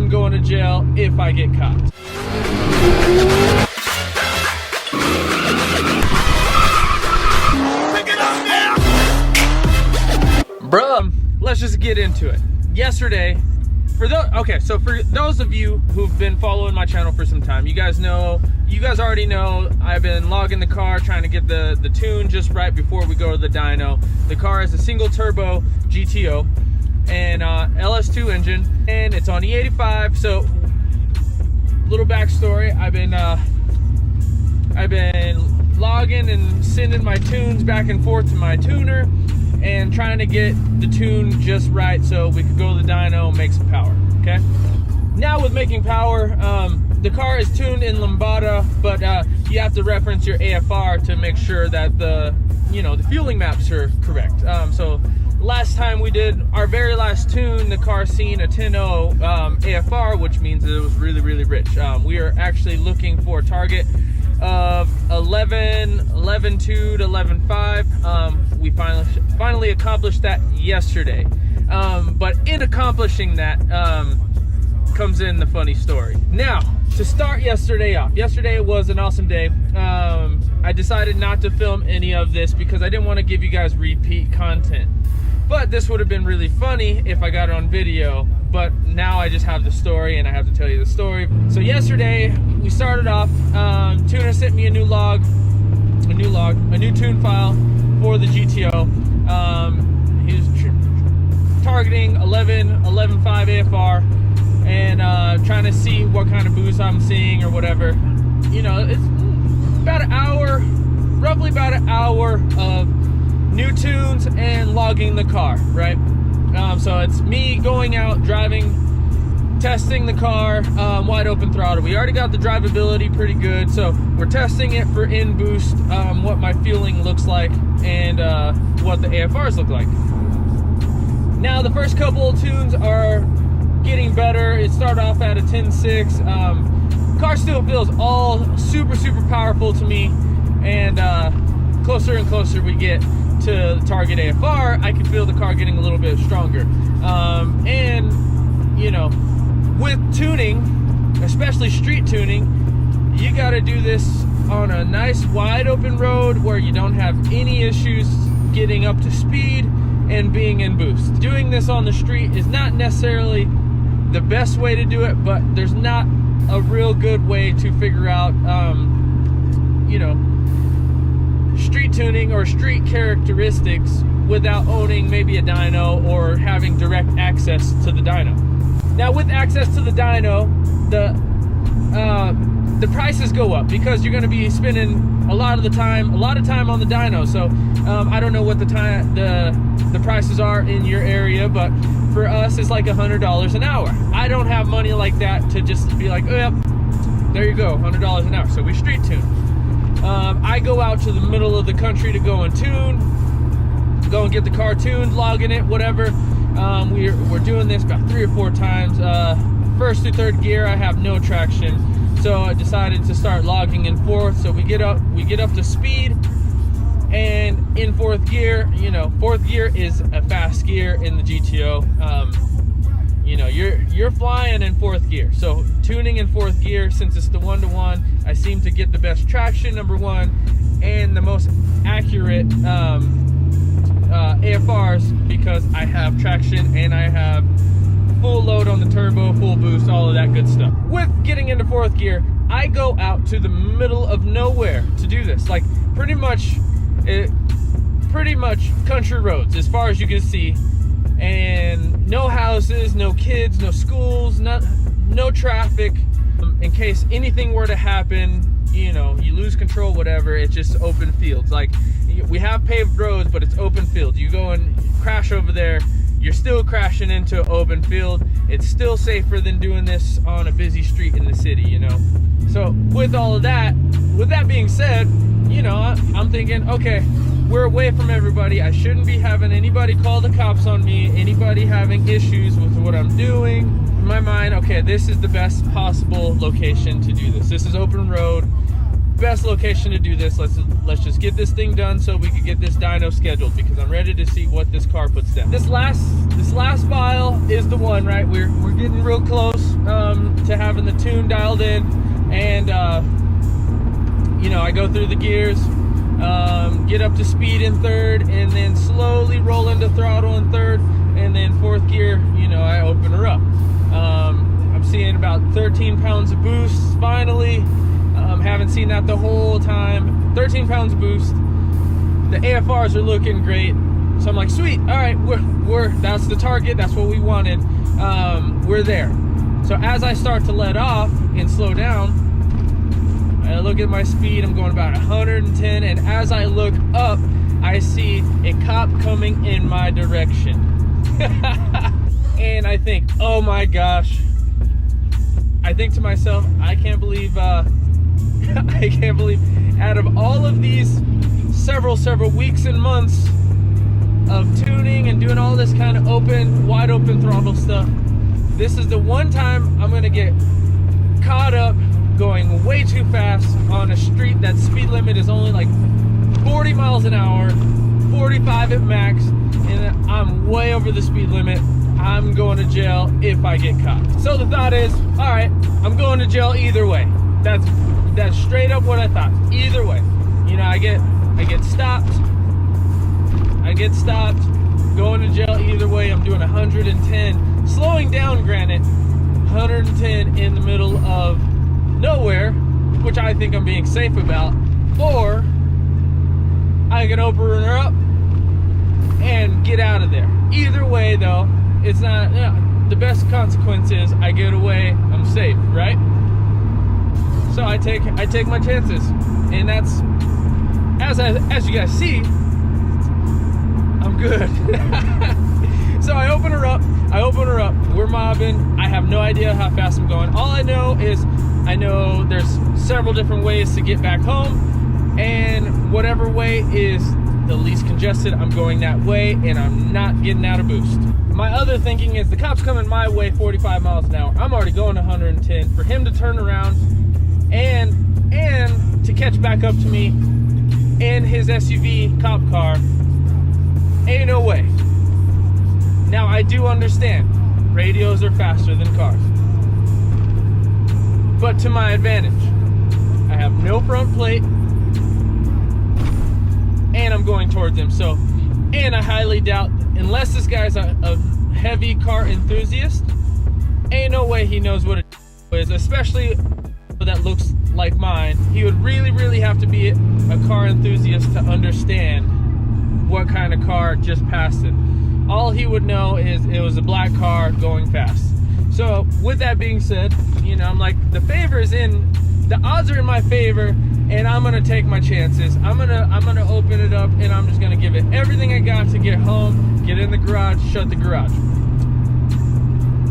I'm going to jail if I get caught. Bruh, let's just get into it. Yesterday, for those of you who've been following my channel for some time, you guys already know I've been logging the car, trying to get the tune just right before we go to the dyno. The car is a single turbo GTO and LS2 engine, and it's on E85. So, little backstory: I've been logging and sending my tunes back and forth to my tuner, and trying to get the tune just right so we could go to the dyno and make some power. Okay. Now with making power, the car is tuned in Lambada, but you have to reference your AFR to make sure that the fueling maps are correct. So last time we did our very last tune, the car seen a 10.0 AFR, which means it was really, really rich. We are actually looking for a target of 11.2 to 11.5. We finally accomplished that yesterday. But in accomplishing that comes in the funny story. Now, to start yesterday off, yesterday was an awesome day. I decided not to film any of this because I didn't want to give you guys repeat content. But this would have been really funny if I got it on video. But now I just have the story and I have to tell you the story. So yesterday we started off, tuner sent me a new tune file for the GTO. He was targeting 11.5 AFR and trying to see what kind of boost I'm seeing or whatever. It's about an hour, roughly about an hour of new tunes and logging the car, right? So it's me going out, driving, testing the car, wide open throttle. We already got the drivability pretty good, so we're testing it for in boost, what my fueling looks like, and what the AFRs look like. Now the first couple of tunes are getting better. It started off at a 10.6. Car still feels all super, super powerful to me, and closer and closer we get to target AFR, I can feel the car getting a little bit stronger. And with tuning, especially street tuning, you got to do this on a nice wide open road where you don't have any issues getting up to speed and being in boost. Doing this on the street is not necessarily the best way to do it, but there's not a real good way to figure out street tuning or street characteristics without owning maybe a dyno or having direct access to the dyno. Now with access to the dyno, the prices go up because you're going to be spending a lot of time on the dyno. So I don't know what the prices are in your area, but for us it's like $100 an hour. I don't have money like that to just be like, oh yep, there you go, $100 an hour. So we street tune. I go out to the middle of the country to go and tune, go and get the car tuned, logging it, whatever. We're doing this about 3 or 4 times. First to third gear, I have no traction, so I decided to start logging in fourth. So we get up to speed, and in fourth gear, fourth gear is a fast gear in the GTO. You're flying in fourth gear. So tuning in fourth gear, since it's the 1-to-1, I seem to get the best traction, number one, and the most accurate AFRs because I have traction and I have full load on the turbo, full boost, all of that good stuff. With getting into fourth gear, I go out to the middle of nowhere to do this. Like pretty much country roads as far as you can see. And no houses, no kids, no schools, no traffic. In case anything were to happen, you lose control, whatever, it's just open fields. Like we have paved roads, but it's open field. You go and crash over there, you're still crashing into an open field. It's still safer than doing this on a busy street in the city, So with all of that, with that being said, I'm thinking, okay, we're away from everybody. I shouldn't be having anybody call the cops on me, anybody having issues with what I'm doing. In my mind, okay, this is the best possible location to do this. This is open road, best location to do this. Let's just get this thing done so we can get this dyno scheduled, because I'm ready to see what this car puts down. This last file is the one, right? We're getting real close. having the tune dialed in, and you know, I go through the gears, get up to speed in third, and then slowly roll into throttle in third, and then fourth gear, you know, I open her up. I'm seeing about 13 pounds of boost finally. Haven't seen that the whole time. 13 pounds of boost. The AFRs are looking great. So I'm like, sweet, all right, we're that's the target, that's what we wanted. We're there. So as I start to let off and slow down, I look at my speed, I'm going about 110, and as I look up, I see a cop coming in my direction. And I think, oh my gosh. I think to myself, I can't believe out of all of these several weeks and months of tuning and doing all this kind of wide open throttle stuff, this is the one time I'm gonna get caught up going way too fast on a street that speed limit is only like 40 miles an hour, 45 at max, and I'm way over the speed limit. I'm going to jail if I get caught. So the thought is, all right, I'm going to jail either way. That's straight up what I thought. Either way, you know, I get stopped. I get stopped. Going to jail either way. I'm doing 110, slowing down. Granted, 110 in the middle of nowhere, which I think I'm being safe about, or I can open her up and get out of there. Either way, though, it's not, you know, the best consequence is I get away, I'm safe, right? So I take my chances, and that's as you guys see, I'm good. So I open her up. We're mobbing. I have no idea how fast I'm going. All I know is I know there's several different ways to get back home, and whatever way is the least congested, I'm going that way, and I'm not getting out of boost. My other thinking is the cop's coming my way 45 miles an hour. I'm already going 110. For him to turn around and to catch back up to me in his SUV cop car, ain't no way. Now I do understand radios are faster than cars, but to my advantage, I have no front plate, and I'm going towards him. So, and I highly doubt, unless this guy's a heavy car enthusiast, ain't no way he knows what it is, especially that looks like mine. He would really have to be a car enthusiast to understand what kind of car just passed it. All he would know is it was a black car going fast. So with that being said, you know, I'm like, the odds are in my favor, and I'm gonna take my chances. I'm gonna open it up, and I'm just gonna give it everything I got to get home, get in the garage, shut the garage.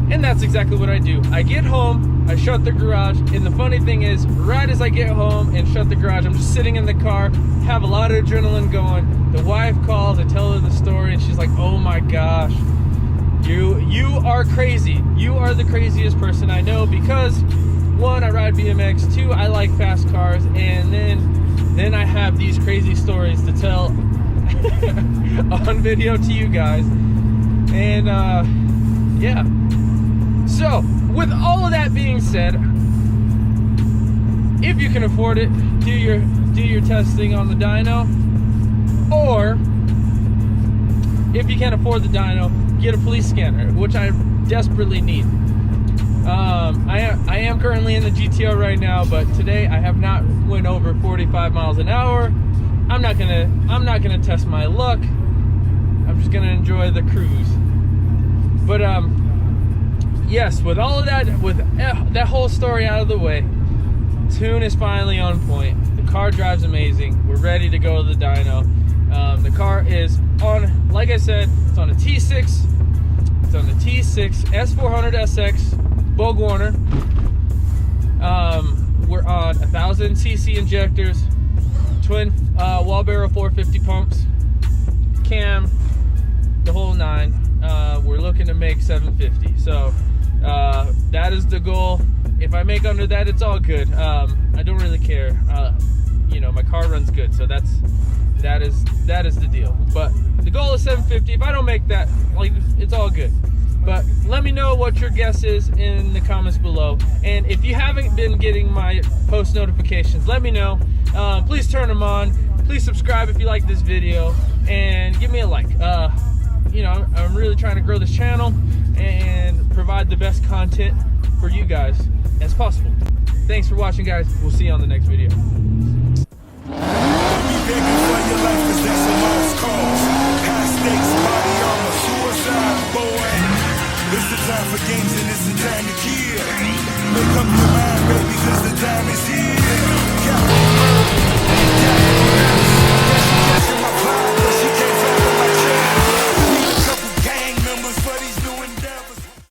And that's exactly what I do. I get home, I shut the garage, and the funny thing is, right as I get home and shut the garage, I'm just sitting in the car, have a lot of adrenaline going. The wife calls, I tell her the story, and she's like, oh my gosh, you are crazy. You are the craziest person I know, because one, I ride BMX, two, I like fast cars, and then I have these crazy stories to tell on video to you guys. And yeah. So, with all of that being said, if you can afford it, do your testing on the dyno, or if you can't afford the dyno, get a police scanner, which I desperately need. I am currently in the GTO right now, but today I have not went over 45 miles an hour. I'm not gonna test my luck. I'm just gonna enjoy the cruise. But yes, with all of that, with that whole story out of the way, tune is finally on point. The car drives amazing. We're ready to go to the dyno. The car is on, like I said, it's on a T6. It's on the T6 S400 SX Bogue Warner. We're on 1000cc injectors, twin wall barrel 450 pumps, cam, the whole nine. We're looking to make 750. So that is the goal. If I make under that, it's all good. I don't really care. You know, my car runs good, so that is the deal. But the goal is 750. If I don't make that, like, it's all good. But let me know what your guess is in the comments below. And if you haven't been getting my post notifications, let me know. Please turn them on. Please subscribe if you like this video, and give me a like. You know, I'm really trying to grow this channel and provide the best content for you guys as possible. Thanks for watching, guys. We'll see you on the next video.